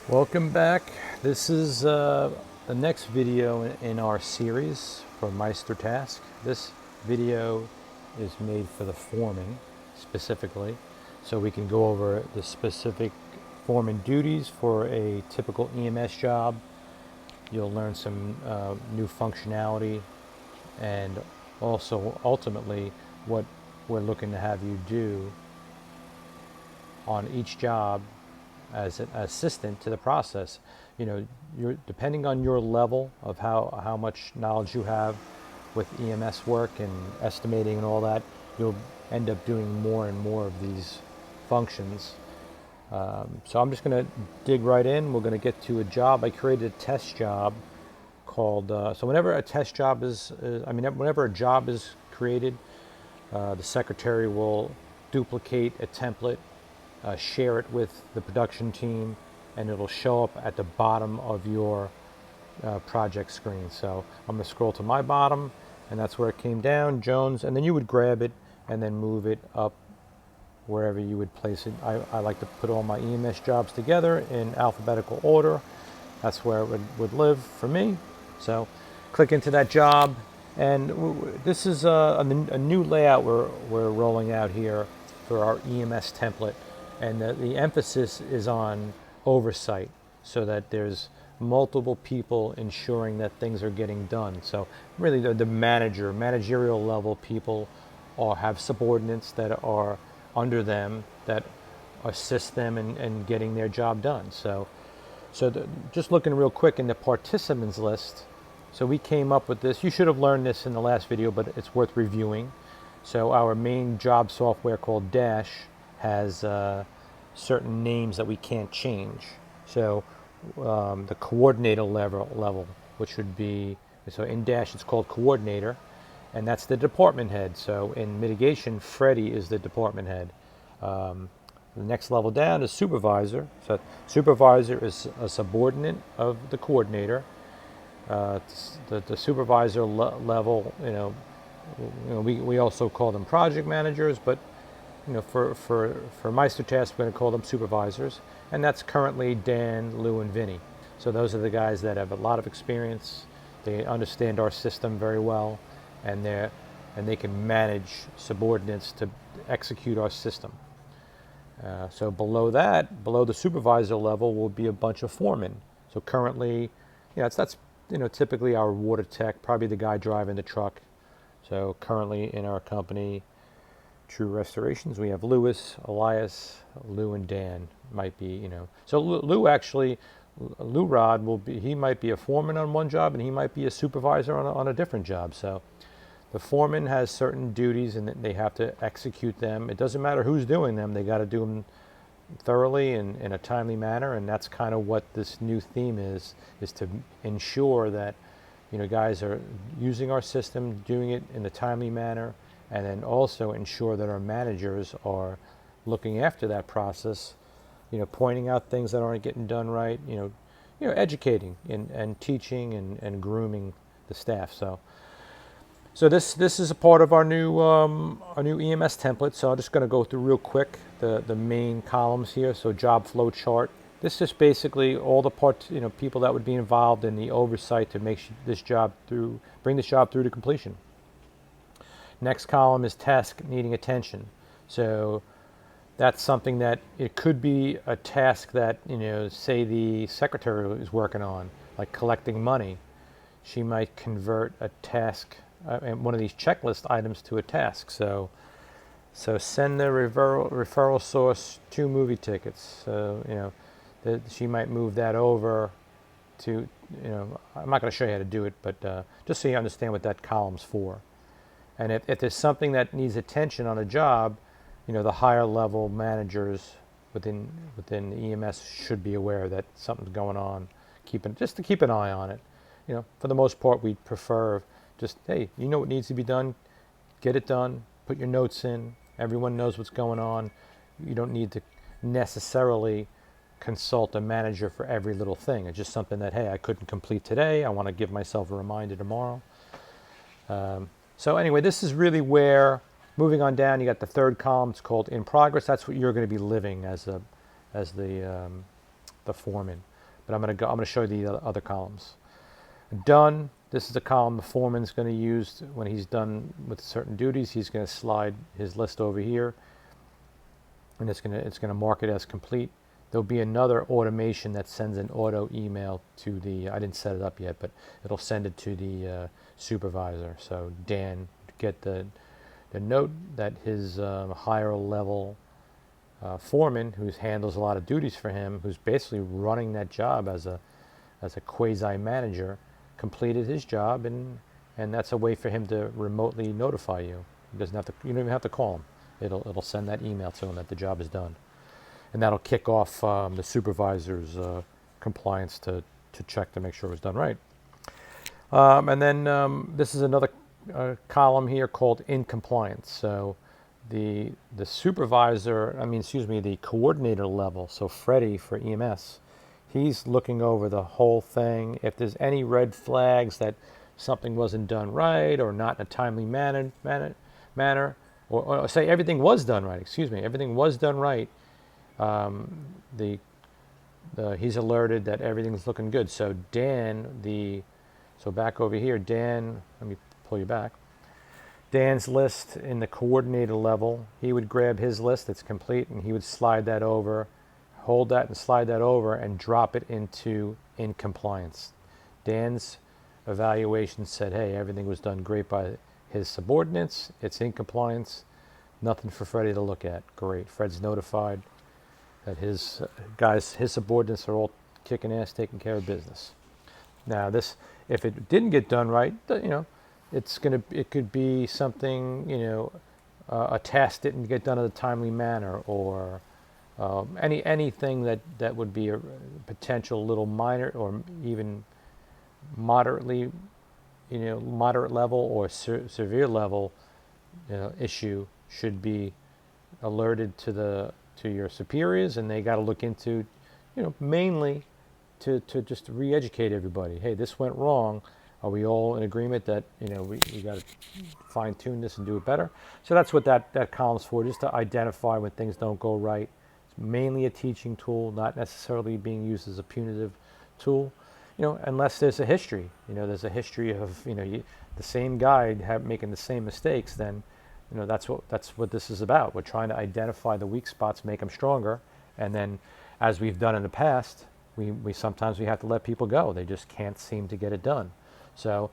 Welcome back. This is the next video in our series for Meister task. This video is made for the foreman specifically, so we can go over the specific foreman duties for a typical EMS job. You'll learn some new functionality and also ultimately what we're looking to have you do on each job as an assistant to the process. You know, you're depending on your level of how much knowledge you have with EMS work and estimating and all that, you'll end up doing more and more of these functions. So I'm just going to dig right in. We're going to get to a job. I created a test job called, so whenever a test job whenever a job is created, the secretary will duplicate a template, share it with the production team, and it'll show up at the bottom of your project screen. So I'm going to scroll to my bottom, and that's where it came down, Jones, and then you would grab it and then move it up wherever you would place it. I like to put all my EMS jobs together in alphabetical order. That's where it would live for me. So click into that job, and this is a new layout we're rolling out here for our EMS template. And the emphasis is on oversight, so that there's multiple people ensuring that things are getting done. So really the managerial level people have subordinates that are under them that assist them in getting their job done. So just looking real quick in the participants list, so we came up with this. You should have learned this in the last video, but it's worth reviewing. So our main job software called Dash has certain names that we can't change. So the coordinator level, which would be, so in Dash it's called coordinator, and that's the department head. So in mitigation, Freddie is the department head. The next level down is supervisor. So supervisor is a subordinate of the coordinator. The supervisor level, we also call them project managers, but for Meister tasks, we're going to call them supervisors, and that's currently Dan, Lou, and Vinny. So those are the guys that have a lot of experience. They understand our system very well, and they can manage subordinates to execute our system. So below the supervisor level, will be a bunch of foremen. So currently, that's typically our water tech, probably the guy driving the truck. So currently in our company, True Restorations, we have Lewis, Elias, Lou, and Dan might be, So Lou Rod he might be a foreman on one job, and he might be a supervisor on a different job. So the foreman has certain duties, and they have to execute them. It doesn't matter who's doing them; they got to do them thoroughly and in a timely manner. And that's kind of what this new theme is to ensure that guys are using our system, doing it in a timely manner, and then also ensure that our managers are looking after that process, pointing out things that aren't getting done right, educating and teaching and grooming the staff. So this is a part of our new EMS template. So I'm just going to go through real quick the main columns here. So job flow chart. This is basically all the people that would be involved in the oversight to make bring this job through to completion. Next column is task needing attention. So that's something that it could be a task that, say the secretary is working on, like collecting money. She might convert a task, one of these checklist items, to a task. So send the referral source 2 movie tickets. So, she might move that over to, I'm not going to show you how to do it, but just so you understand what that column's for. And if there's something that needs attention on a job, the higher level managers within the EMS should be aware that something's going on, just to keep an eye on it. For the most part, we prefer just, hey, what needs to be done, get it done, put your notes in, everyone knows what's going on. You don't need to necessarily consult a manager for every little thing. It's just something that, hey, I couldn't complete today, I want to give myself a reminder tomorrow. So anyway, this is really where, moving on down, you got the third column. It's called in progress. That's what you're going to be living as the foreman. but I'm going to show you the other columns. Done. This is the column the foreman's going to use when he's done with certain duties. He's going to slide his list over here, and it's going to mark it as complete. There'll be another automation that sends an auto email to the, I didn't set it up yet, but it'll send it to the supervisor. So Dan get the note that his higher level foreman, who handles a lot of duties for him, who's basically running that job as a quasi manager, completed his job, and that's a way for him to remotely notify you. He doesn't have to, you don't even have to call him. It'll send that email to him that the job is done. And that'll kick off the supervisor's compliance to check to make sure it was done right. And then this is another column here called in compliance. So the supervisor, the coordinator level, so Freddie for EMS, he's looking over the whole thing. If there's any red flags that something wasn't done right or not in a timely manner, or say everything was done right, everything was done right, he's alerted that everything's looking good. So so back over here, Dan, let me pull you back. Dan's list in the coordinator level, he would grab his list that's complete and he would slide that over, hold that and slide that over and drop it into in compliance. Dan's evaluation said, hey, everything was done great by his subordinates. It's in compliance. Nothing for Freddie to look at. Great. Fred's notified that his subordinates are all kicking ass, taking care of business. Now this, if it didn't get done right, it could be something, a task didn't get done in a timely manner, or anything that would be a potential little minor or even moderately, moderate level or severe level, issue should be alerted to your superiors, and they got to look into, mainly to just re-educate everybody. Hey, this went wrong. Are we all in agreement that we got to fine tune this and do it better? So that's what that column's for, just to identify when things don't go right. It's mainly a teaching tool, not necessarily being used as a punitive tool. Unless there's a history. There's a history of the same guy making the same mistakes. Then that's what this is about. We're trying to identify the weak spots, make them stronger, and then, as we've done in the past, we sometimes have to let people go. They just can't seem to get it done. So,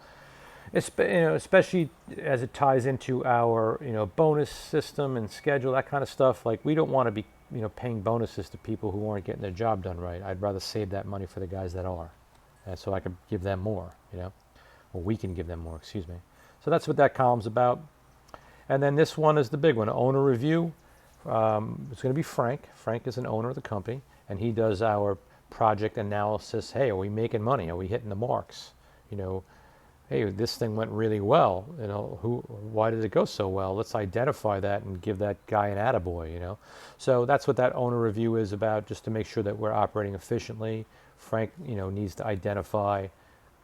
especially as it ties into our bonus system and schedule, that kind of stuff. Like, we don't want to be paying bonuses to people who aren't getting their job done right. I'd rather save that money for the guys that are, and so I could give them more. Or we can give them more. Excuse me. So that's what that column's about. And then this one is the big one, owner review. It's going to be Frank. Frank is an owner of the company, and he does our project analysis. Hey, are we making money? Are we hitting the marks? Hey, this thing went really well. Why did it go so well? Let's identify that and give that guy an attaboy. So that's what that owner review is about, just to make sure that we're operating efficiently. Frank, needs to identify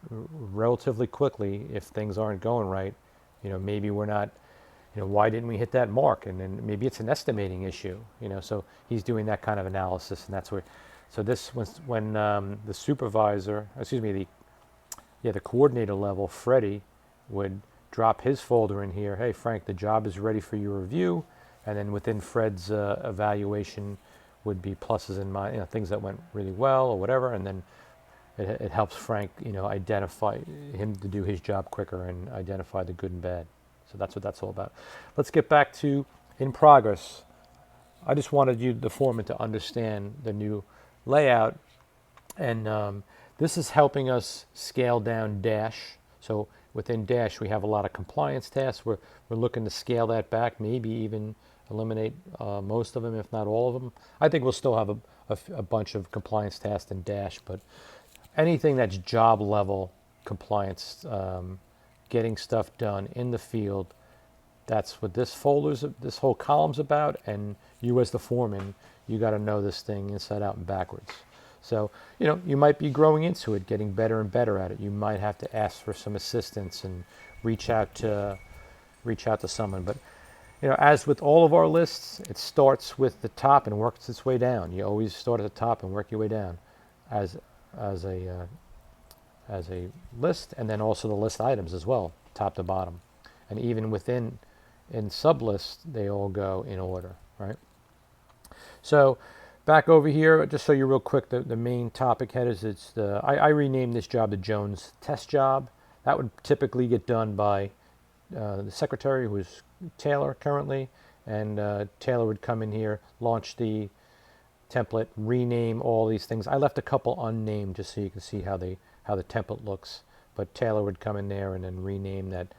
relatively quickly if things aren't going right. Maybe we're not. Why didn't we hit that mark? And then maybe it's an estimating issue. So he's doing that kind of analysis, and that's where. So this was when the supervisor, the coordinator level, Freddie, would drop his folder in here. Hey, Frank, the job is ready for your review. And then within Fred's evaluation would be pluses and minuses, things that went really well or whatever. And then it helps Frank, identify him to do his job quicker and identify the good and bad. So that's what that's all about. Let's get back to in progress. I just wanted you, the foreman, to understand the new layout. And this is helping us scale down Dash. So within Dash, we have a lot of compliance tasks. We're looking to scale that back, maybe even eliminate most of them, if not all of them. I think we'll still have a bunch of compliance tasks in Dash, but anything that's job level compliance, getting stuff done in the field, that's what this whole column's about. And you as the foreman, you got to know this thing inside out and backwards. So, you might be growing into it, getting better and better at it. You might have to ask for some assistance and reach out to someone. But, as with all of our lists, it starts with the top and works its way down. You always start at the top and work your way down. As as a as a list, and then also the list items as well, top to bottom. And even within in sub lists, they all go in order, right? So back over here, just so you're real quick, the main topic headers, it's I renamed this job the Jones test job. That would typically get done by the secretary, who is Taylor currently, and Taylor would come in here, launch the template, rename all these things. I left a couple unnamed just so you can see how the template looks, but Taylor would come in there and then rename that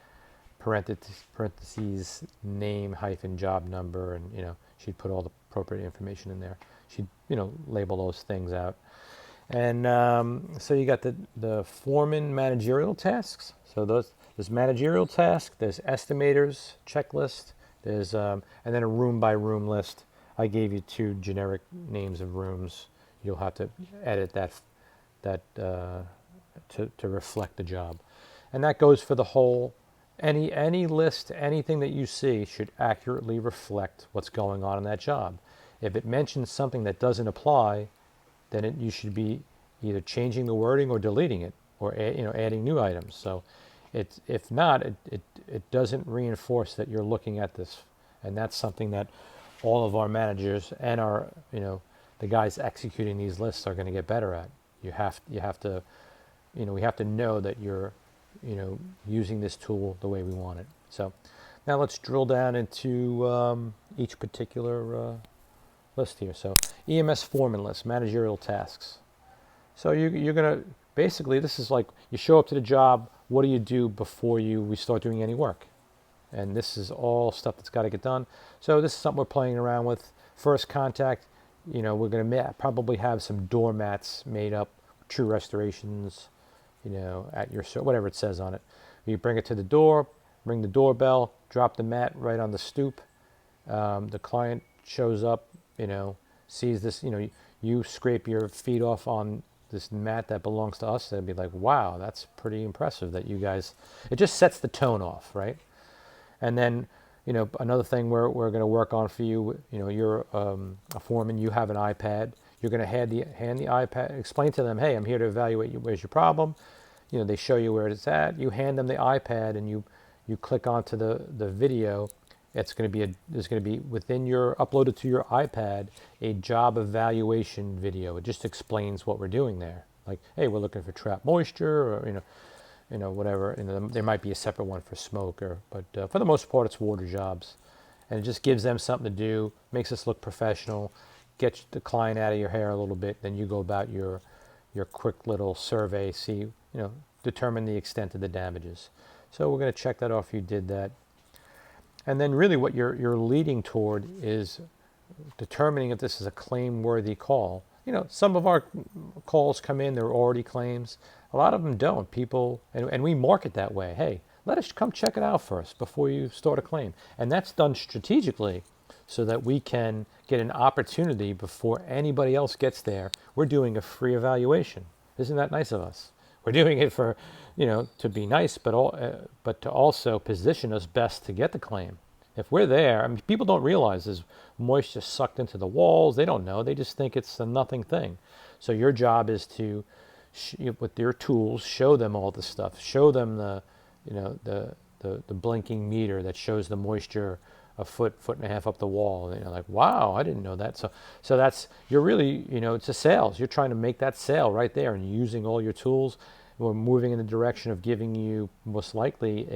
parentheses name hyphen job number, and she'd put all the appropriate information in there. She'd label those things out. And so you got the foreman managerial tasks. So there's managerial task, there's estimators checklist, there's and then a room by room list. I gave you 2 generic names of rooms. You'll have to edit that to reflect the job, and that goes for the whole. Any list, anything that you see should accurately reflect what's going on in that job. If it mentions something that doesn't apply, then you should be either changing the wording or deleting it, or adding new items. So if not, it doesn't reinforce that you're looking at this, and that's something that all of our managers and our the guys executing these lists are going to get better at. You have to we have to know that you're using this tool the way we want it. So now let's drill down into each particular list here. So EMS Foreman list, managerial tasks. So you're going to, basically this is like you show up to the job, what do you do before we start doing any work? And this is all stuff that's got to get done. So this is something we're playing around with. First contact, we're going to probably have some doormats made up, true restorations, at your, whatever it says on it. You bring it to the door, ring the doorbell, drop the mat right on the stoop. The client shows up, sees this, you scrape your feet off on this mat that belongs to us. They'd be like, wow, that's pretty impressive that you guys, it just sets the tone off, right? And then, another thing we're going to work on for you, you're a foreman, you have an iPad. You're going to hand the iPad, explain to them, hey, I'm here to evaluate you. Where's your problem? They show you where it's at. You hand them the iPad, and you click onto the video. It's going to be there's going to be within uploaded to your iPad a job evaluation video. It just explains what we're doing there. Like, hey, we're looking for trap moisture, or whatever. There might be a separate one for smoke, but for the most part, it's water jobs, and it just gives them something to do, makes us look professional, gets the client out of your hair a little bit. Then you go about your quick little survey, see, determine the extent of the damages. So we're going to check that off. You did that, and then really what you're leading toward is determining if this is a claim-worthy call. Some of our calls come in, they're already claims. A lot of them don't. People, and we market that way. Hey, let us come check it out first before you start a claim. And that's done strategically so that we can get an opportunity before anybody else gets there. We're doing a free evaluation. Isn't that nice of us? We're doing it for, to be nice, but to also position us best to get the claim. If we're there, people don't realize there's moisture sucked into the walls. They don't know. They just think it's a nothing thing. So your job is to, with your tools, show them all this stuff. Show them the blinking meter that shows the moisture a foot and a half up the wall. And like, wow, I didn't know that. So that's, you're really, it's a sales. You're trying to make that sale right there and using all your tools. We're moving in the direction of giving you most likely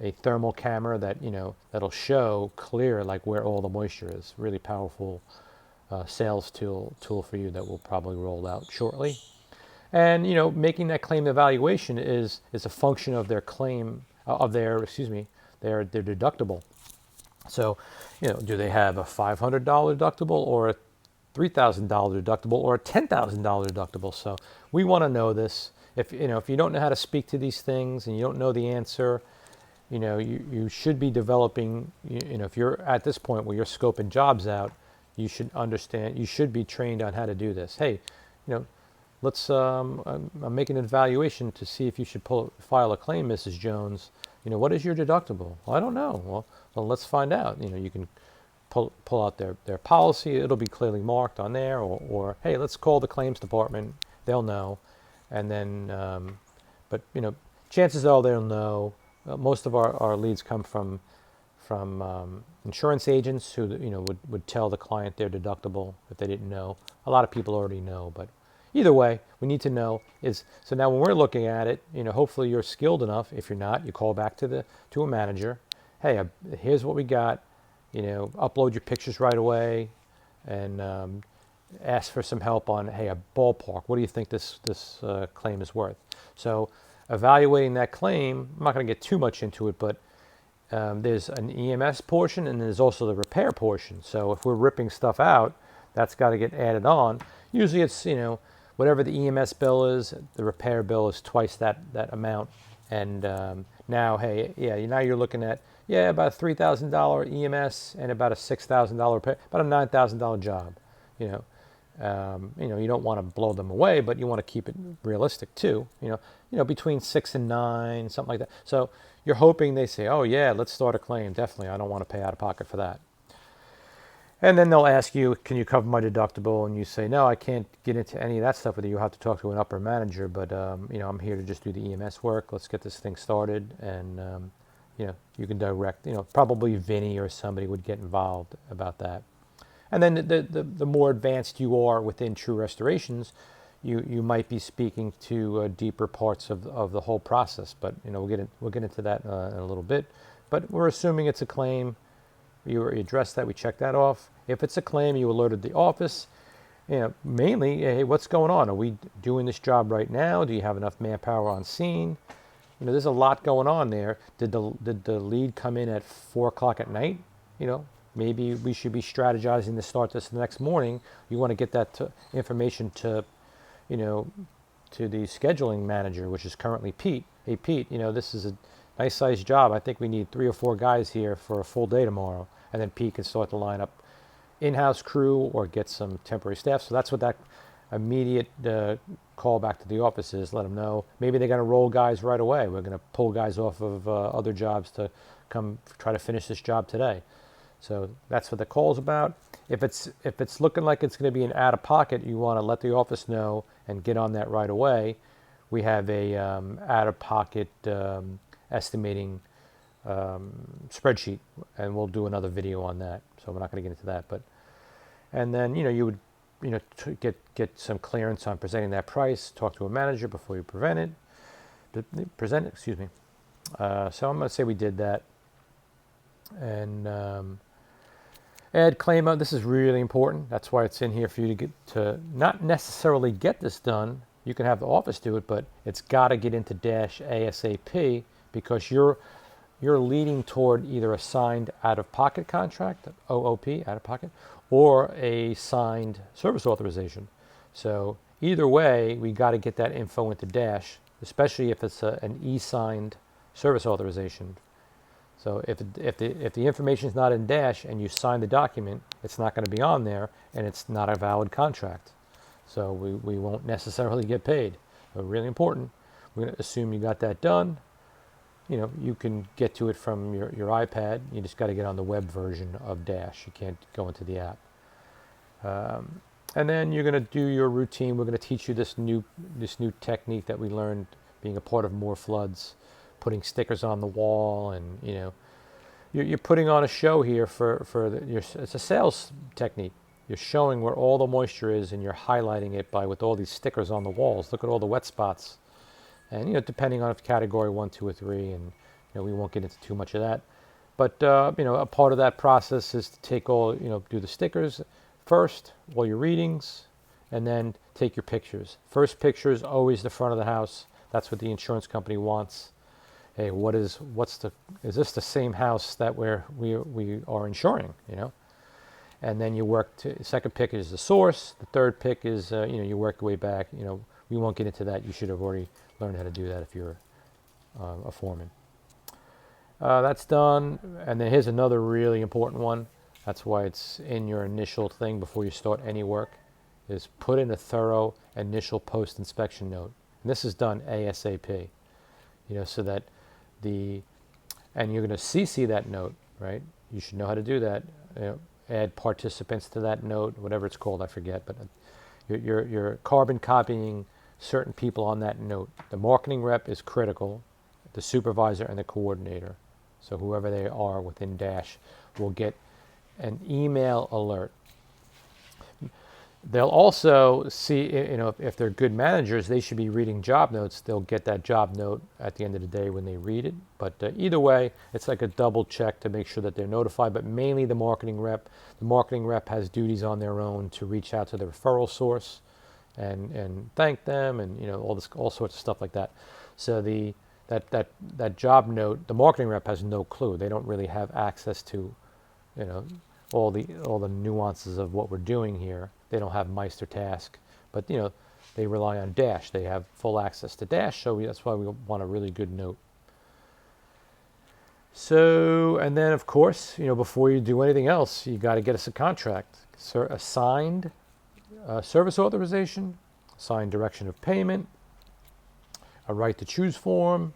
a thermal camera that that'll show clear like where all the moisture is. Really powerful sales tool for you that will probably roll out shortly. And making that claim evaluation is a function of their claim their deductible. So do they have a $500 deductible or a $3,000 deductible or a $10,000 deductible? So we want to know this. If you don't know how to speak to these things and you don't know the answer, you should be developing, if you're at this point where you're scoping jobs out, you should understand, you should be trained on how to do this. Hey, let's, I'm making an evaluation to see if you should file a claim, Mrs. Jones. What is your deductible? Well, I don't know. Well, let's find out. You can pull out their policy. It'll be clearly marked on there, or hey, let's call the claims department they'll know. And then, but chances are they'll know. Most of our leads come from insurance agents who would tell the client their deductible if they didn't know. A lot of people already know, but either way, we need to know is, so now when we're looking at it, hopefully you're skilled enough. If you're not, you call back to a manager. Hey, here's what we got. Upload your pictures right away, and ask for some help on, hey, a ballpark. What do you think this claim is worth? So evaluating that claim, I'm not going to get too much into it, but there's an EMS portion and there's also the repair portion. So if we're ripping stuff out, that's got to get added on. Usually it's, whatever the EMS bill is, the repair bill is twice that amount. And now, hey, yeah, now you're looking at, about a $3,000 EMS and about a $6,000 repair, about a $9,000 job. You don't want to blow them away, but you want to keep it realistic too. Between 6 and 9, something like that. So you're hoping they say, oh yeah, let's start a claim. Definitely, I don't want to pay out of pocket for that. And then they'll ask you, can you cover my deductible? And you say, no, I can't get into any of that stuff with you. You'll have to talk to an upper manager, but I'm here to just do the EMS work. Let's get this thing started. And you can direct, probably Vinny or somebody would get involved about that. And then the more advanced you are within True Restorations, you might be speaking to deeper parts of the whole process. But we'll get into that in a little bit. But we're assuming it's a claim. You addressed that. We checked that off. If it's a claim, you alerted the office. Mainly, hey, what's going on? Are we doing this job right now? Do you have enough manpower on scene? There's a lot going on there. Did the lead come in at 4 o'clock at night? Maybe we should be strategizing to start this the next morning. You want to get that information to the scheduling manager, which is currently Pete. Hey, Pete, this is a nice sized job. I think we need 3 or 4 guys here for a full day tomorrow. And then Pete can start to line up in-house crew or get some temporary staff. So that's what that immediate call back to the office is. Let them know. Maybe they're going to roll guys right away. We're going to pull guys off of other jobs to come try to finish this job today. So that's what the call's about. If it's looking like it's going to be an out-of-pocket, you want to let the office know and get on that right away. We have a out-of-pocket estimating spreadsheet, and we'll do another video on that. So we're not going to get into that, and then you would to get some clearance on presenting that price. Talk to a manager before you present it. Excuse me. So I'm going to say we did that, and add claim. This is really important. That's why it's in here for you to not necessarily get this done. You can have the office do it, but it's got to get into dash ASAP because you're leading toward either a signed out-of-pocket contract, OOP, out-of-pocket, or a signed service authorization. So either way, we got to get that info into dash, especially if it's an e-signed service authorization. So if the information is not in dash and you sign the document, it's not going to be on there, and it's not a valid contract. So we won't necessarily get paid. So really important. We're going to assume you got that done. You can get to it from your iPad. You just got to get on the web version of Dash. You can't go into the app. And then you're going to do your routine. We're going to teach you this new technique that we learned being a part of More Floods, putting stickers on the wall, and you're putting on a show here it's a sales technique. You're showing where all the moisture is, and you're highlighting it with all these stickers on the walls. Look at all the wet spots. And depending on if category 1, 2, or 3, and we won't get into too much of that. But a part of that process is to take do the stickers first, all your readings, and then take your pictures. First picture is always the front of the house. That's what the insurance company wants. Hey, is this the same house that we are insuring? And then you work second pick is the source. The third pick is you work your way back. We won't get into that. You should have already learned how to do that if you're a foreman. That's done. And then here's another really important one. That's why it's in your initial thing before you start any work, is put in a thorough initial post-inspection note. And this is done ASAP, so that and you're going to CC that note, right? You should know how to do that. Add participants to that note, whatever it's called, I forget, but you're carbon copying certain people on that note. The marketing rep is critical, the supervisor and the coordinator. So whoever they are within Dash will get an email alert. They'll also see, if they're good managers, they should be reading job notes. They'll get that job note at the end of the day when they read it. But either way, it's like a double check to make sure that they're notified, but mainly the marketing rep. The marketing rep has duties on their own to reach out to the referral source and thank them, and all sorts of stuff like that. So that job note, the marketing rep has no clue. They don't really have access to, all the nuances of what we're doing here. They don't have Meister task, but they rely on Dash. They have full access to Dash, so that's why we want a really good note. So, and then of course, before you do anything else, you got to get us a contract, a signed service authorization, signed direction of payment, a right to choose form,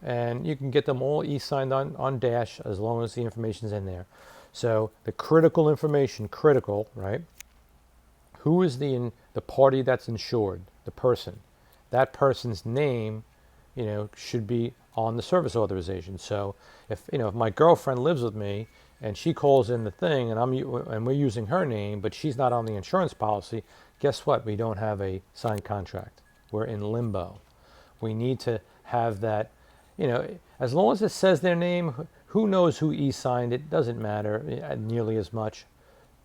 and you can get them all e-signed on Dash as long as the information's in there. So the critical information, right? Who is the party that's insured? The person. That person's name, should be on the service authorization. So if my girlfriend lives with me and she calls in the thing and we're using her name, but she's not on the insurance policy, guess what? We don't have a signed contract. We're in limbo. We need to have that, as long as it says their name, who knows who e-signed it? Doesn't matter nearly as much.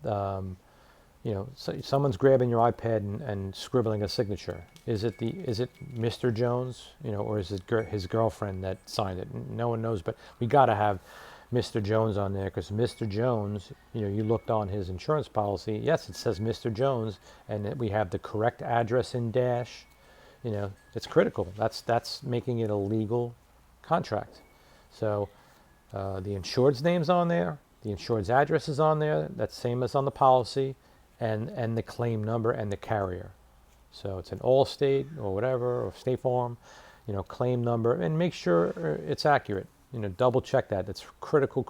So someone's grabbing your iPad and scribbling a signature. Is it Mr. Jones, or is it his girlfriend that signed it? No one knows, but we got to have Mr. Jones on there, because Mr. Jones, you looked on his insurance policy. Yes, it says Mr. Jones, and we have the correct address in Dash. It's critical. That's making it a legal contract. So the insured's name's on there, the insured's address is on there. That's same as on the policy. And the claim number and the carrier. So it's an Allstate or whatever, or State Farm, claim number, and make sure it's accurate. Double check that. That's critical,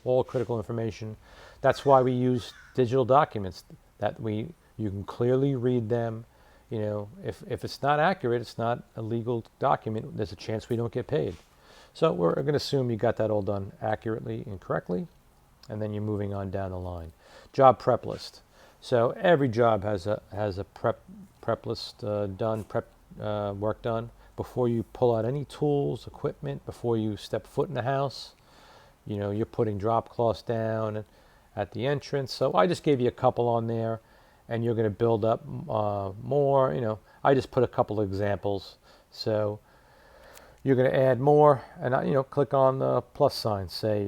all critical information. That's why we use digital documents, that you can clearly read them. If it's not accurate, it's not a legal document, there's a chance we don't get paid. So we're going to assume you got that all done accurately and correctly, and then you're moving on down the line. Job prep list. So every job has a prep list done, work done before you pull out any tools, equipment, before you step foot in the house. You're putting drop cloths down at the entrance. So I just gave you a couple on there, and you're going to build up more. I just put a couple of examples. So you're going to add more, and click on the plus sign. Say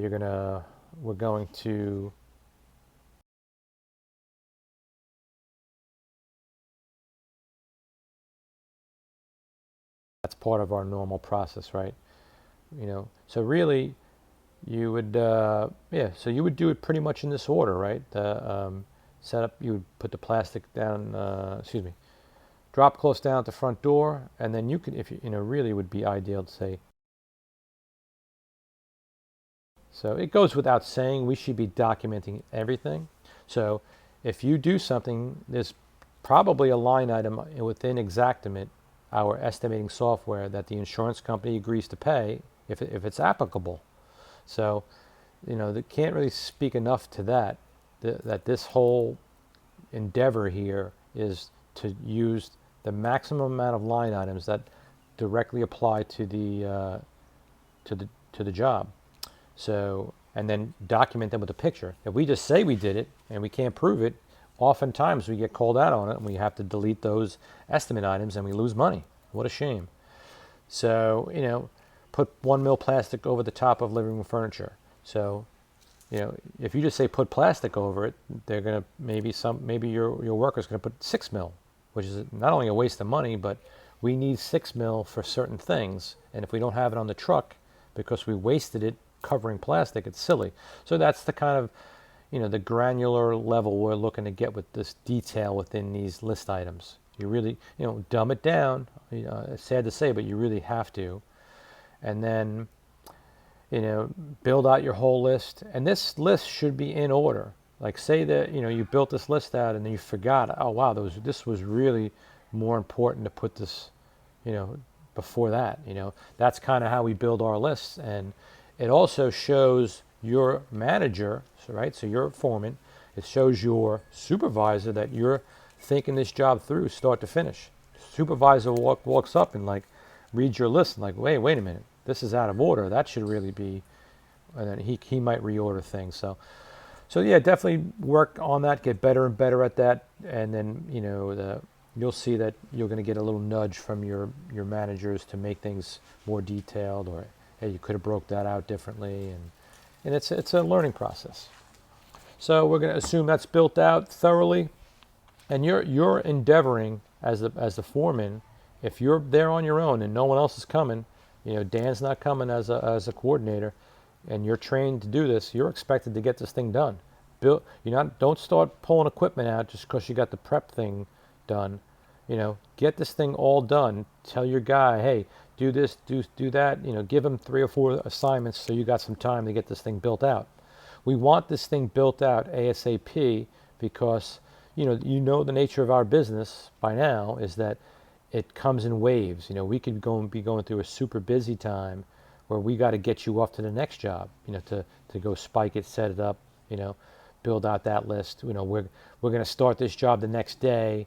we're going to. That's part of our normal process, right? So really, you would, so you would do it pretty much in this order, right? Set up, you would put the plastic down, drop close down at the front door, and then you could, if really would be ideal to say. So it goes without saying, we should be documenting everything. So if you do something, there's probably a line item within Xactimate, our estimating software, that the insurance company agrees to pay if it's applicable. So, they can't really speak enough to that this whole endeavor here is to use the maximum amount of line items that directly apply to the job. So, and then document them with a picture. If we just say we did it and we can't prove it, oftentimes we get called out on it and we have to delete those estimate items and we lose money. What a shame. So, put 1 mil plastic over the top of living room furniture. So, if you just say put plastic over it, they're going to, maybe your worker's going to put 6 mil, which is not only a waste of money, but we need 6 mil for certain things. And if we don't have it on the truck because we wasted it covering plastic, it's silly. So that's the kind of, the granular level we're looking to get with this detail within these list items. You really, dumb it down. It's sad to say, but you really have to. And then, build out your whole list. And this list should be in order. Like say that, you built this list out and then you forgot, oh wow, this was really more important to put this, before that. That's kind of how we build our lists. And it also shows your manager, right? So you're a foreman. It shows your supervisor that you're thinking this job through start to finish. Supervisor walks up and like reads your list and like, wait a minute, this is out of order. That should really be, and then he might reorder things. So yeah, definitely work on that, get better and better at that, and then you'll see that you're going to get a little nudge from your managers to make things more detailed, or hey, you could have broke that out differently, and it's a learning process. So we're going to assume that's built out thoroughly, and you're endeavoring as the foreman. If you're there on your own and no one else is coming, Dan's not coming as a coordinator, and you're trained to do this, you're expected to get this thing done. Don't start pulling equipment out just because you got the prep thing done. Get this thing all done. Tell your guy, hey, do this, do that. Give him 3 or 4 assignments so you got some time to get this thing built out. We want this thing built out ASAP because the nature of our business by now is that it comes in waves. We could be going through a super busy time where we got to get you off to the next job, to go spike it, set it up, build out that list. We're going to start this job the next day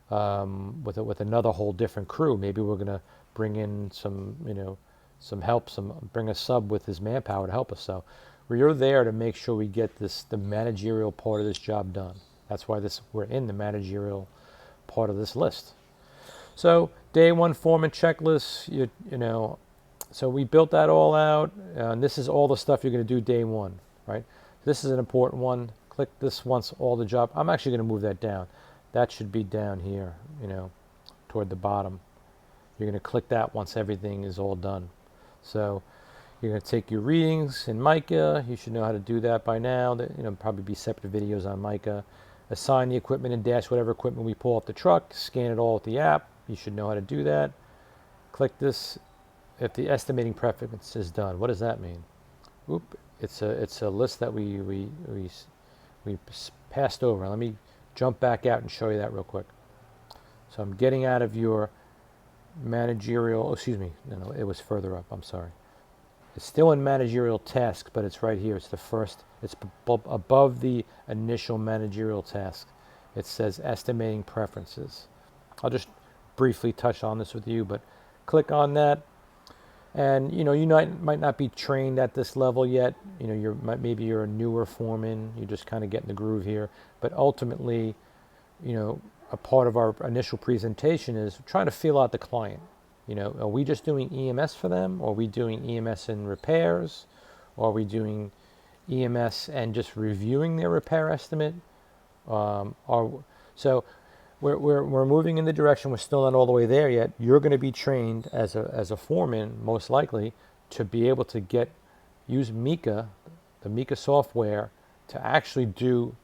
with another whole different crew. Maybe we're going to bring in some help, bring a sub with his manpower to help us. So we're there to make sure we get the managerial part of this job done. That's why we're in the managerial part of this list. So day 1 foreman checklist, so we built that all out, and this is all the stuff you're going to do day 1, right? This is an important one. Click this once all the job. I'm actually going to move that down. That should be down here, toward the bottom. You're going to click that once everything is all done. So you're going to take your readings in Mica. You should know how to do that by now. Probably be separate videos on Mica. Assign the equipment and dash whatever equipment we pull off the truck. Scan it all with the app. You should know how to do that. Click this if the estimating preference is done. What does that mean? It's a list that we passed over. Let me jump back out and show you that real quick. So I'm getting out of your managerial, no, it was further up, I'm sorry. It's still in managerial tasks, but it's right here. It's the first, it's above the initial managerial task. It says estimating preferences. I'll just briefly touch on this with you, but click on that. And you might not be trained at this level yet. Maybe you're a newer foreman. You're just kind of getting the groove here. But ultimately, a part of our initial presentation is trying to feel out the client. Are we just doing EMS for them? Or are we doing EMS and repairs? Or are we doing EMS and just reviewing their repair estimate? So we're moving in the direction. We're still not all the way there yet. You're going to be trained as a foreman, most likely, to be able to use Mica, the Mica software, to actually do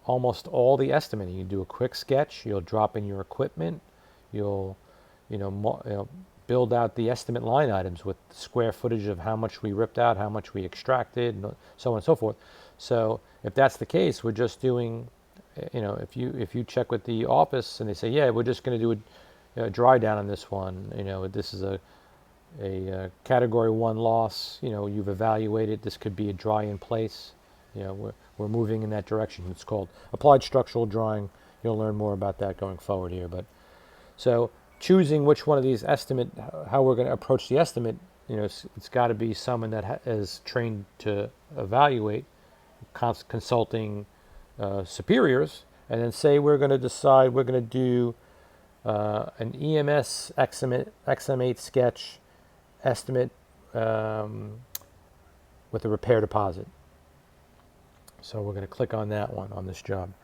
almost all the estimating. You do a quick sketch. You'll drop in your equipment. You'll build out the estimate line items with square footage of how much we ripped out, how much we extracted, and so on and so forth. So if that's the case, we're just doing, if you check with the office and they say, yeah, we're just going to do a dry down on this one. This is a category 1 loss. You've evaluated. This could be a dry in place. We're moving in that direction. It's called applied structural drawing. You'll learn more about that going forward here. But so choosing which one of these how we're going to approach the estimate, it's got to be someone that is trained to evaluate, consulting superiors, and then say we're going to decide we're going to do an EMS XM8 sketch estimate with a repair deposit. So we're going to click on that one on this job.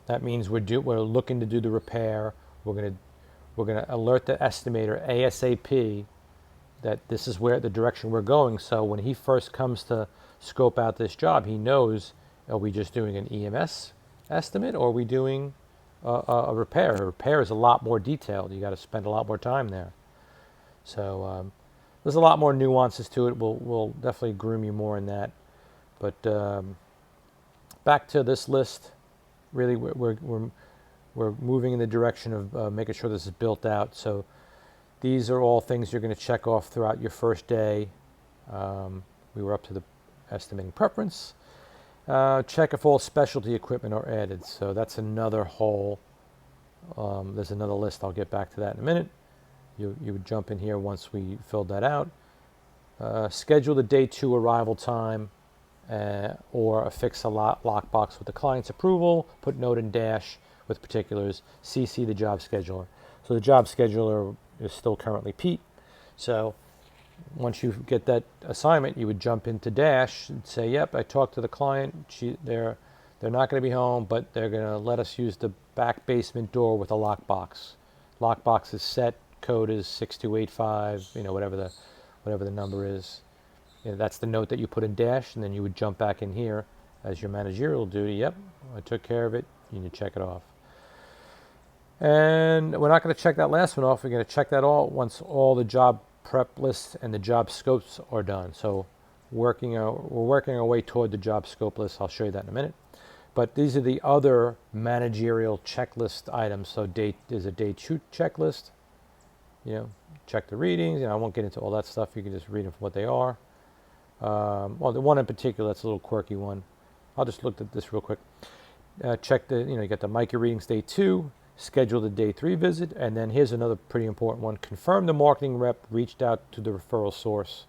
That means we're looking to do the repair. We're going to alert the estimator ASAP that this is the direction we're going. So when he first comes to scope out this job, he knows, are we just doing an EMS estimate, or are we doing a repair? A repair is a lot more detailed. You got to spend a lot more time there. So there's a lot more nuances to it. We'll definitely groom you more in that. But back to this list, really, we're we're moving in the direction of making sure this is built out. So these are all things you're going to check off throughout your first day. We were up to the estimating preference. Check if all specialty equipment are added. So that's another whole, there's another list. I'll get back to that in a minute. You would jump in here once we filled that out. Schedule the day 2 arrival time, or affix a lockbox with the client's approval. Put note in dash with particulars. CC the job scheduler. So the job scheduler is still currently Pete. So once you get that assignment, you would jump into dash and say, yep, I talked to the client. They're not going to be home, but they're going to let us use the back basement door with a lockbox. Lockbox is set. Code is 6285. Whatever the number is. That's the note that you put in dash, and then you would jump back in here as your managerial duty. Yep, I took care of it. You need to check it off. And we're not going to check that last one off. We're going to check that all once all the job prep lists and the job scopes are done. So we're working our way toward the job scope list. I'll show you that in a minute. But these are the other managerial checklist items. So there's a day 2 checklist. Check the readings. I won't get into all that stuff. You can just read them for what they are. Well, the one in particular, that's a little quirky one. I'll just look at this real quick. Check you got the Micah readings day 2. Schedule the day 3 visit, and then here's another pretty important one. Confirm the marketing rep reached out to the referral source.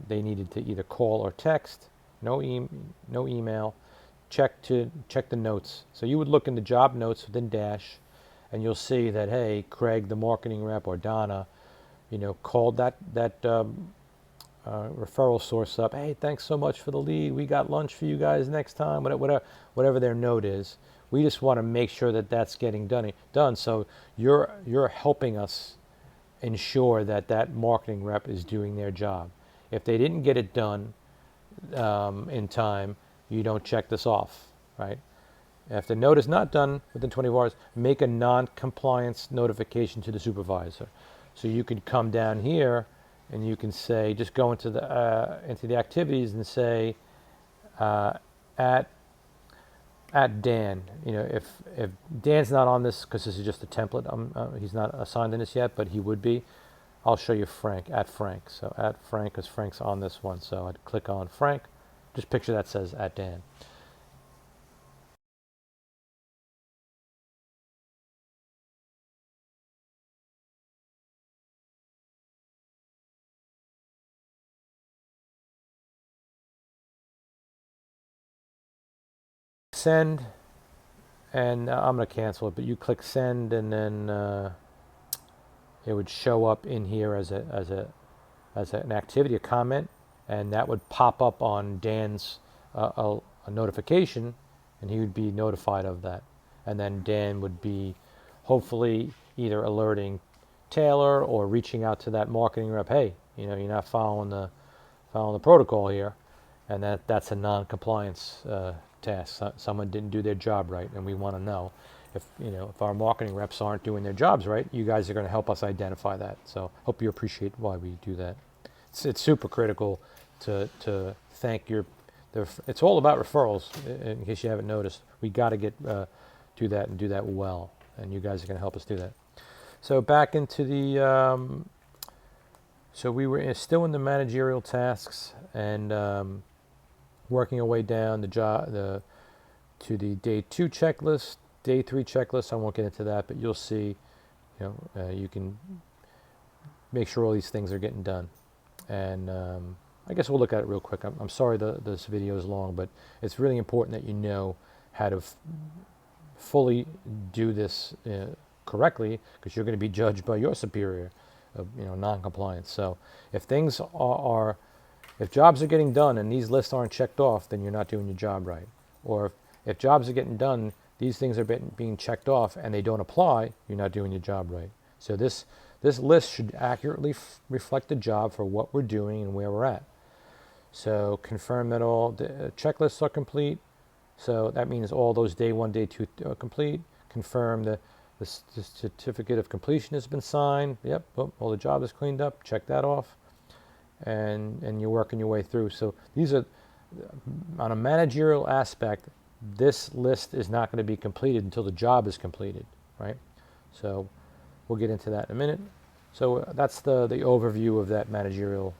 They needed to either call or text. No email. Check the notes. So you would look in the job notes within dash, and you'll see that, hey, Craig, the marketing rep, or Donna, called that referral source up. Hey, thanks so much for the lead. We got lunch for you guys next time. Whatever their note is. We just want to make sure that that's getting done. So you're helping us ensure that marketing rep is doing their job. If they didn't get it done in time, you don't check this off, right? If the note is not done within 24 hours, make a non-compliance notification to the supervisor. So you can come down here and you can say, just go into the activities and say, at Dan, if Dan's not on this, because this is just a template, he's not assigned in this yet, but he would be. I'll show you Frank, at Frank. So at Frank, because Frank's on this one. So I'd click on Frank. Just picture that says at Dan. Send, and I'm going to cancel it, but you click send, and then it would show up in here as an activity, a comment, and that would pop up on Dan's a notification, and he would be notified of that. And then Dan would be hopefully either alerting Taylor or reaching out to that marketing rep. Hey, you're not following the protocol here, and that's a non-compliance task. Someone didn't do their job right, and we want to know. If our marketing reps aren't doing their jobs right, you guys are going to help us identify that. So hope you appreciate why we do that. It's super critical to thank it's all about referrals, in case you haven't noticed. We got to do that well, and you guys are going to help us do that. So back into the so we were still in the managerial tasks, and working our way down to the day 2 checklist, day 3 checklist. I won't get into that, but you'll see, you can make sure all these things are getting done. And I guess we'll look at it real quick. I'm sorry this video is long, but it's really important that you know how to fully do this correctly, because you're going to be judged by your superior of non-compliance. So if things if jobs are getting done and these lists aren't checked off, then you're not doing your job right. Or if jobs are getting done, these things are being checked off and they don't apply, you're not doing your job right. So this list should accurately reflect the job for what we're doing and where we're at. So confirm that all the checklists are complete. So that means all those day 1, day 2 are complete. Confirm the certificate of completion has been signed. Yep, all the job is cleaned up. Check that off. And you're working your way through. So these are, on a managerial aspect, this list is not going to be completed until the job is completed, right? So we'll get into that in a minute. So that's the overview of that managerial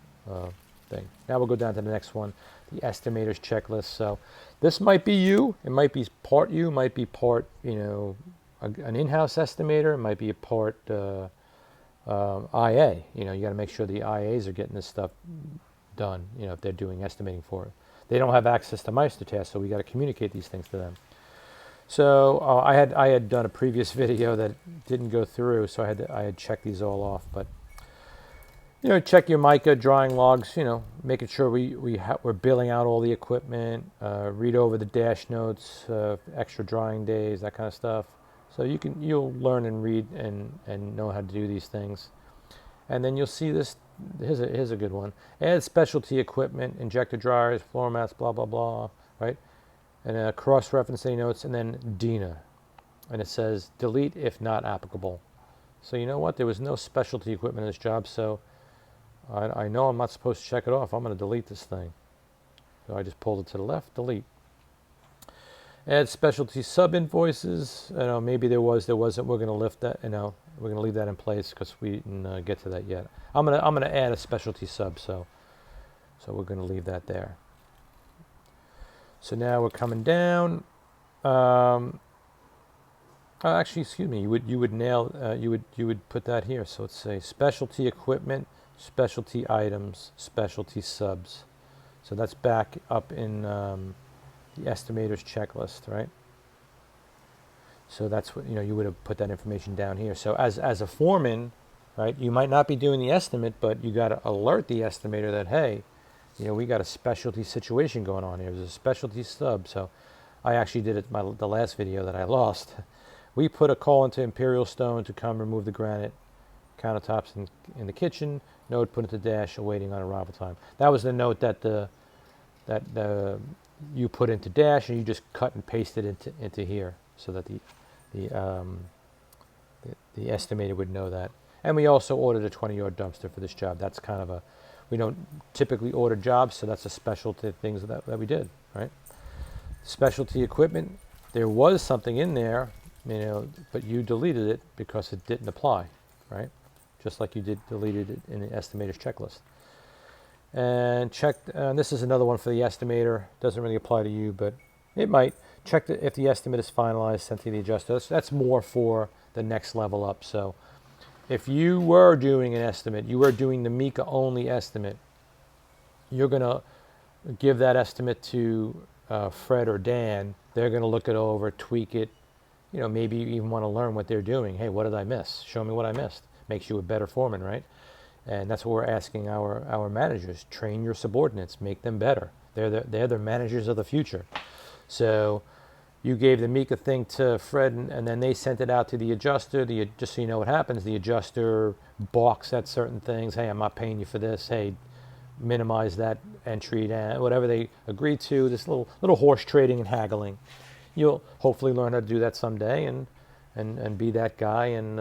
thing. Now we'll go down to the next one, the estimator's checklist. So this might be you. It might be part you. Might be part, you know, an in-house estimator. It might be a part IA. You know, you got to make sure the IAs are getting this stuff done. You know, if they're doing estimating for it. They don't have access to Meister tasks, so we got to communicate these things to them. So I had done a previous video that didn't go through, so I had checked these all off. But you know, check your MICA drawing logs. You know, making sure we're billing out all the equipment. Read over the dash notes, extra drawing days, that kind of stuff. So you'll learn and read and know how to do these things. And then you'll see this. Here's a good one. Add specialty equipment, injector dryers, floor mats, blah blah blah. Right. And cross-reference any notes, and then DINA. And it says, delete if not applicable. So you know what? There was no specialty equipment in this job, so I know I'm not supposed to check it off. I'm going to delete this thing. So I just pulled it to the left, delete. Add specialty sub-invoices. You know, maybe there wasn't. We're going to lift that, you know, we're going to leave that in place because we didn't get to that yet. I'm going to add a specialty sub, so we're going to leave that there. So now we're coming down. Actually, excuse me. You would put that here. So let's say specialty equipment, specialty items, specialty subs. So that's back up in the estimator's checklist, right? So that's what, you know, you would have put that information down here. So as a foreman, right, you might not be doing the estimate, but you got to alert the estimator that, hey, you know, we got a specialty situation going on here. There's a specialty sub. So I actually did it the last video that I lost. We put a call into Imperial Stone to come remove the granite countertops in the kitchen. Note put into dash awaiting on arrival time. That was the note that you put into dash, and you just cut and pasted into here so that the estimator would know that. And we also ordered a 20-yard dumpster for this job. That's kind of we don't typically order jobs, so that's a specialty things that we did, right? Specialty equipment, there was something in there, you know, but you deleted it because it didn't apply, right? Just like you deleted it in the estimator's checklist. And this is another one for the estimator. Doesn't really apply to you, but it might. Check if the estimate is finalized, sent to the adjuster. That's more for the next level up. So if you were doing an estimate, you were doing the MICA only estimate, you're going to give that estimate to Fred or Dan. They're going to look it over, tweak it. You know, maybe you even want to learn what they're doing. Hey, what did I miss? Show me what I missed. Makes you a better foreman, right? And that's what we're asking our managers. Train your subordinates. Make them better. They're the managers of the future. So you gave the MICA thing to Fred, and then they sent it out to the adjuster. Just so you know what happens, the adjuster balks at certain things. Hey, I'm not paying you for this. Hey, minimize that entry, whatever they agree to. This little horse trading and haggling. You'll hopefully learn how to do that someday, and be that guy, and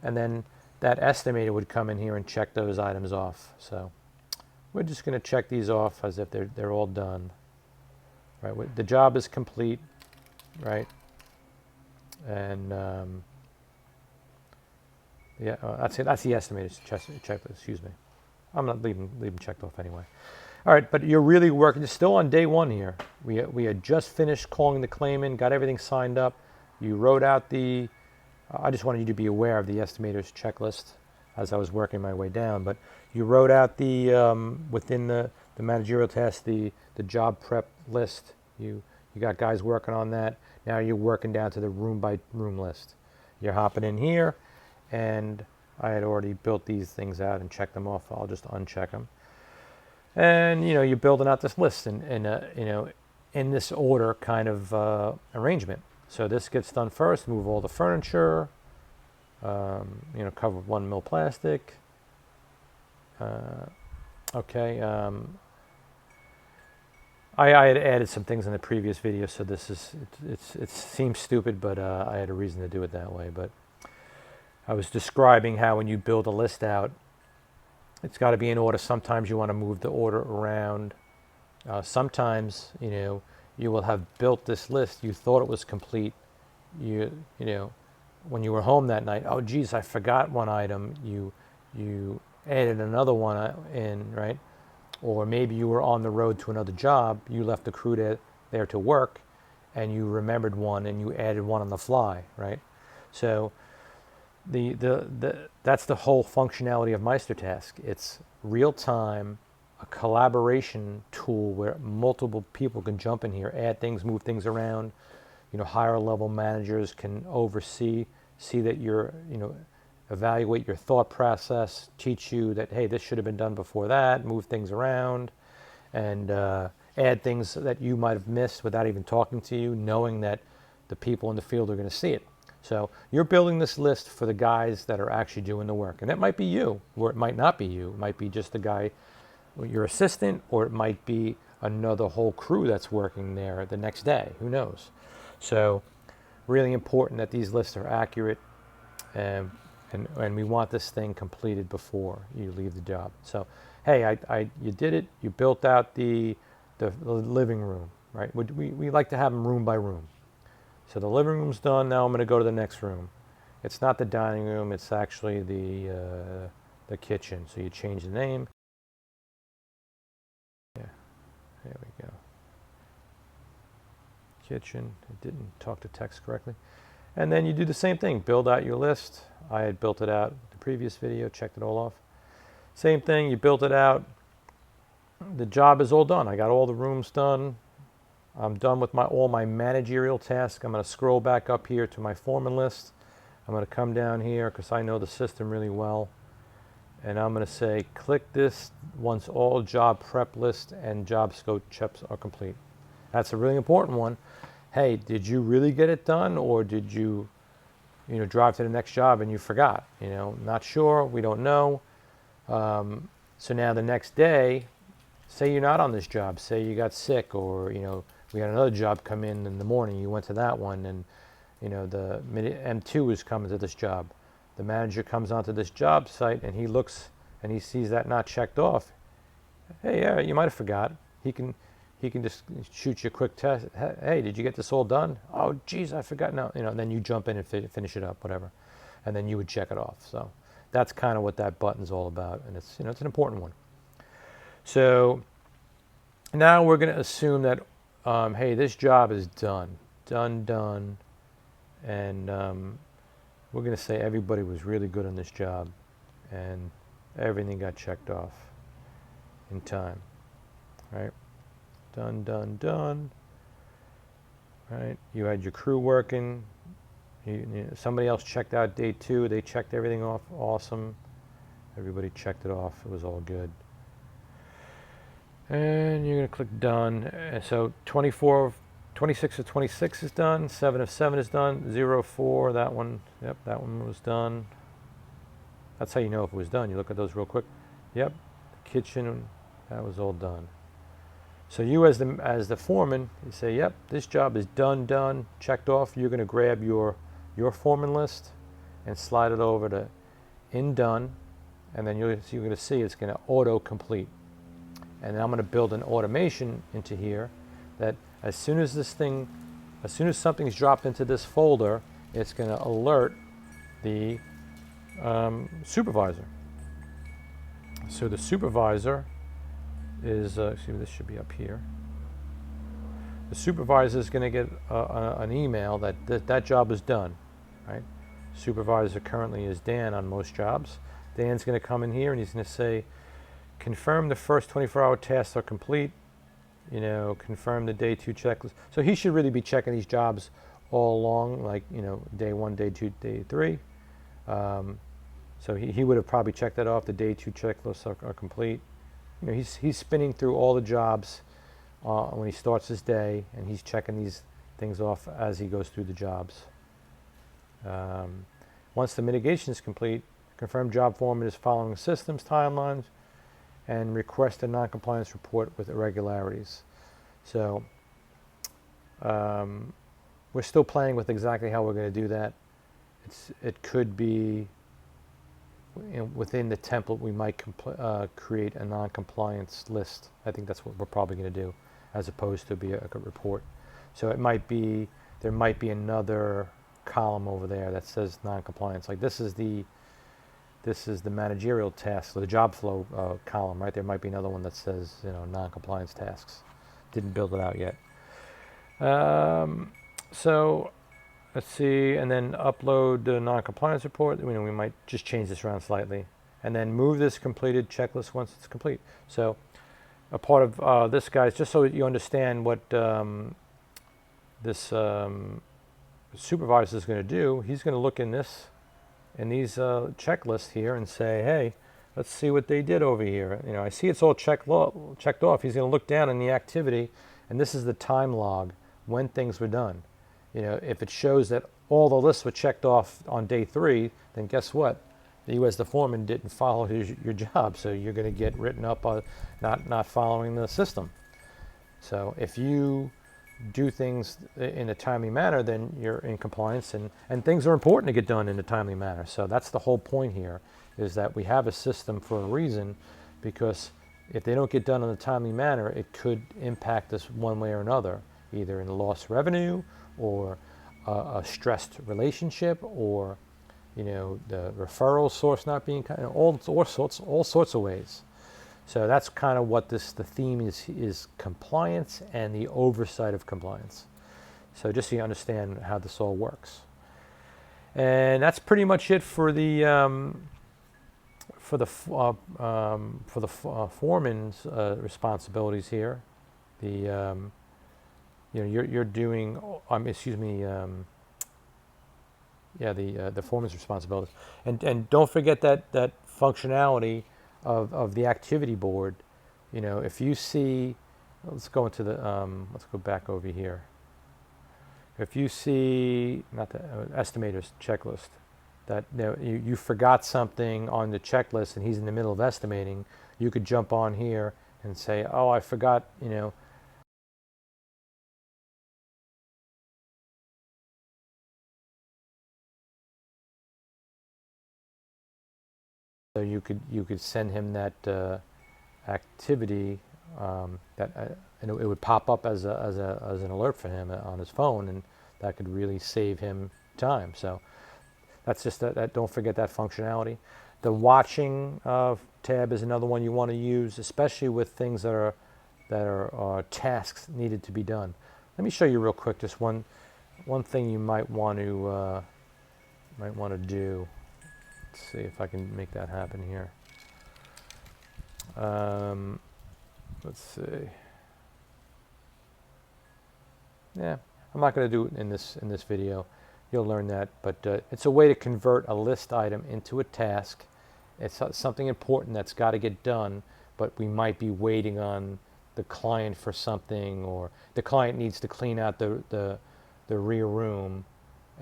then that estimator would come in here and check those items off. So we're just going to check these off as if they're all done. Right, the job is complete. Right, and yeah, that's it. That's the estimator's checklist. Excuse me, I'm not leaving checked off anyway. All right, but you're really working. You're still on day one here. We had just finished calling the claim in, got everything signed up. You wrote out the. I just wanted you to be aware of the estimator's checklist as I was working my way down. But you wrote out the within the managerial task, the job prep list. You got guys working on that. Now you're working down to the room by room list. You're hopping in here, and I had already built these things out and checked them off. I'll just uncheck them. And you know, you're building out this list in this order kind of arrangement. So this gets done first. Move all the furniture. Cover 1 mil plastic. Okay. I had added some things in the previous video, so it seems stupid, but I had a reason to do it that way. But I was describing how when you build a list out, it's got to be in order. Sometimes you want to move the order around. Sometimes, you you will have built this list. You thought it was complete. You know, when you were home that night, oh geez, I forgot one item. You added another one in, right? Or maybe you were on the road to another job. You left the crew there to work, and you remembered one, and you added one on the fly, right? So that's the whole functionality of Meister Task. It's real time, a collaboration tool where multiple people can jump in here, add things, move things around. Higher level managers can oversee, see that you're, evaluate your thought process, teach you that, hey, this should have been done before that, move things around, and add things that you might have missed without even talking to you, knowing that the people in the field are going to see it. So you're building this list for the guys that are actually doing the work. And that might be you, or it might not be you. It might be just the guy, your assistant, or it might be another whole crew that's working there the next day. Who knows? So really important that these lists are accurate, and we want this thing completed before you leave the job. So, hey, you did it. You built out the living room, right? We like to have them room by room. So the living room's done. Now I'm going to go to the next room. It's not the dining room. It's actually the kitchen. So you change the name. Yeah, there we go. Kitchen. It didn't talk to text correctly. And then you do the same thing. Build out your list. I had built it out the previous video, checked it all off. Same thing, you built it out. The job is all done. I got all the rooms done. I'm done with all my managerial tasks. I'm going to scroll back up here to my foreman list. I'm going to come down here because I know the system really well. And I'm going to say, click this once all job prep list and job scope checks are complete. That's a really important one. Hey, did you really get it done, or did you, drive to the next job and you forgot? Not sure. We don't know. So now the next day, say you're not on this job. Say you got sick, or we had another job come in the morning. You went to that one, and the M2 is coming to this job. The manager comes onto this job site, and he looks and he sees that not checked off. Hey, yeah, you might have forgot. He can just shoot you a quick test. Hey, did you get this all done? Oh, geez, I forgot. No, then you jump in and finish it up, whatever, and then you would check it off. So that's kind of what that button's all about, and it's it's an important one. So now we're going to assume that, hey, this job is done, and we're going to say everybody was really good on this job, and everything got checked off in time, right? Done. Right? You had your crew working. Somebody else checked out day 2. They checked everything off. Awesome. Everybody checked it off. It was all good. And you're going to click done. And so 26 of 26 is done. 7 of 7 is done. 0 of 4, that one. Yep, that one was done. That's how you know if it was done. You look at those real quick. Yep, the kitchen, that was all done. So you as the foreman, you say, yep, this job is done, checked off. You're going to grab your foreman list and slide it over to in done, and then you're going to see it's going to auto complete. And then I'm going to build an automation into here that as soon as something's dropped into this folder, it's going to alert the supervisor. So the supervisor is, this should be up here. The supervisor is going to get an email that that job is done, right? Supervisor currently is Dan on most jobs. Dan's going to come in here and he's going to say, confirm the first 24-hour tasks are complete. Confirm the day 2 checklist. So he should really be checking these jobs all along, like, day 1, day 2, day 3. So he would have probably checked that off. The day 2 checklists are complete. He's spinning through all the jobs when he starts his day, and he's checking these things off as he goes through the jobs. Once the mitigation is complete, confirm job foreman is following systems timelines, and request a non-compliance report with irregularities. So we're still playing with exactly how we're going to do that. It could be within the template. We might create a non-compliance list. I think that's what we're probably going to do. as opposed to be a report. So it might be, there might be another column over there that says non-compliance. Like this is the managerial tasks, the job flow column, right? There might be another one that says, non-compliance tasks. Didn't build it out yet. So let's see, and then upload the non-compliance report. We might just change this around slightly, and then move this completed checklist once it's complete. So a part of this, guys, just so you understand what this supervisor is going to do, he's going to look in these checklists here and say, hey, let's see what they did over here. I see it's all checked off. He's going to look down in the activity, and this is the time log when things were done. If it shows that all the lists were checked off on day 3, then guess what? You as the foreman didn't follow your job, so you're going to get written up on not following the system. So if you do things in a timely manner, then you're in compliance, and things are important to get done in a timely manner. So that's the whole point here, is that we have a system for a reason, because if they don't get done in a timely manner, it could impact us one way or another, either in lost revenue or a stressed relationship, or the referral source not being all sorts of ways. So that's kind of what the theme is compliance and the oversight of compliance. So just so you understand how this all works. And that's pretty much it for the foreman's responsibilities here. You're doing the foreman's responsibilities, and don't forget that functionality of the activity board. If you see, let's go back over here. If you see, not the estimator's checklist, that you forgot something on the checklist and he's in the middle of estimating, you could jump on here and say, oh, I forgot, so you could send him that activity, and it would pop up as an alert for him on his phone, and that could really save him time. So that's just that. Don't forget that functionality. The watching tab is another one you want to use, especially with things that are tasks needed to be done. Let me show you real quick just one thing you might want to do. Let's see if I can make that happen here. Let's see. Yeah, I'm not going to do it in this video. You'll learn that, but it's a way to convert a list item into a task. It's something important that's got to get done, but we might be waiting on the client for something, or the client needs to clean out the rear room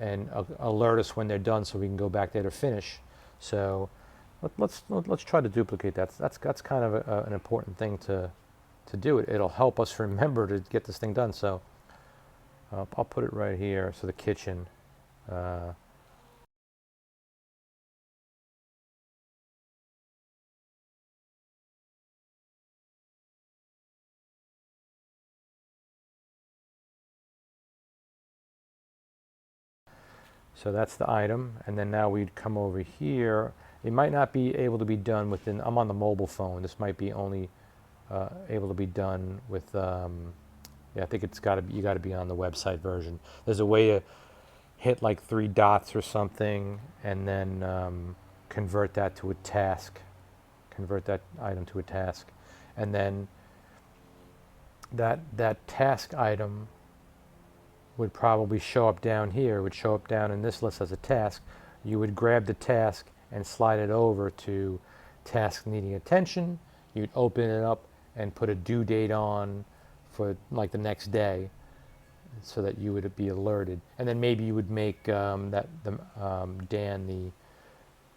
and alert us when they're done so we can go back there to finish. So let's try to duplicate that. That's kind of an important thing to do. It'll help us remember to get this thing done. So I'll put it right here. So the kitchen. So that's the item, and then now we'd come over here. It might not be able to be done within, I'm on the mobile phone. This might be only able to be done with, yeah, I think you got to be on the website version. There's a way to hit like 3 dots or something, and then convert that to a task. Convert that item to a task, and then that task item would probably show up down here, would show up down in this list as a task. You would grab the task and slide it over to task needing attention. You'd open it up and put a due date on for like the next day, so that you would be alerted. And then maybe you would make Dan,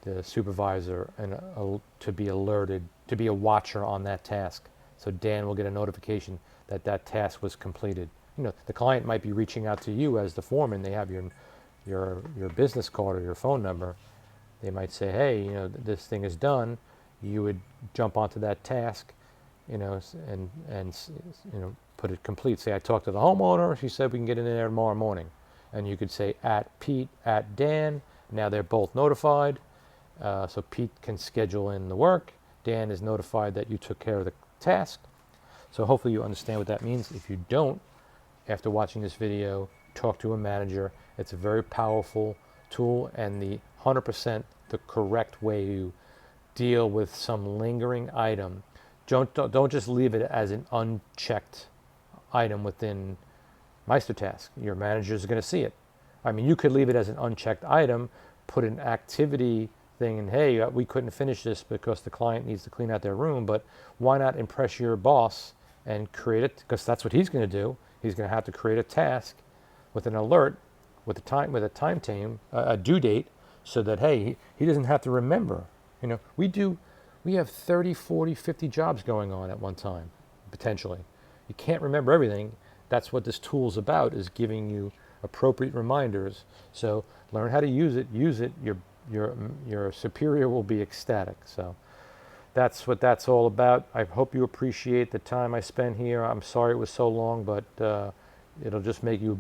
the supervisor, to be alerted, to be a watcher on that task. So Dan will get a notification that that task was completed. The client might be reaching out to you as the foreman. They have your business card or your phone number. They might say, hey, this thing is done. You would jump onto that task, and put it complete. Say I talked to the homeowner, she said we can get in there tomorrow morning. And you could say at Pete, at Dan. Now they're both notified. So Pete can schedule in the work. Dan is notified that you took care of the task. So hopefully you understand what that means. If you don't, after watching this video, talk to a manager. It's a very powerful tool and the 100% the correct way to deal with some lingering item. Don't just leave it as an unchecked item within Meister task. Your manager is going to see it. I mean, you could leave it as an unchecked item, put an activity thing, and hey, we couldn't finish this because the client needs to clean out their room, but why not impress your boss and create it, because that's what he's going to do. He's going to have to create a task with an alert, with a due date, so that, hey, he doesn't have to remember. You know, we have 30, 40, 50 jobs going on at one time, potentially. You can't remember everything. That's what this tool is about, is giving you appropriate reminders. So learn how to use it. Use it. Your superior will be ecstatic. So that's what that's all about. I hope you appreciate the time I spent here. I'm sorry it was so long, but it'll just make you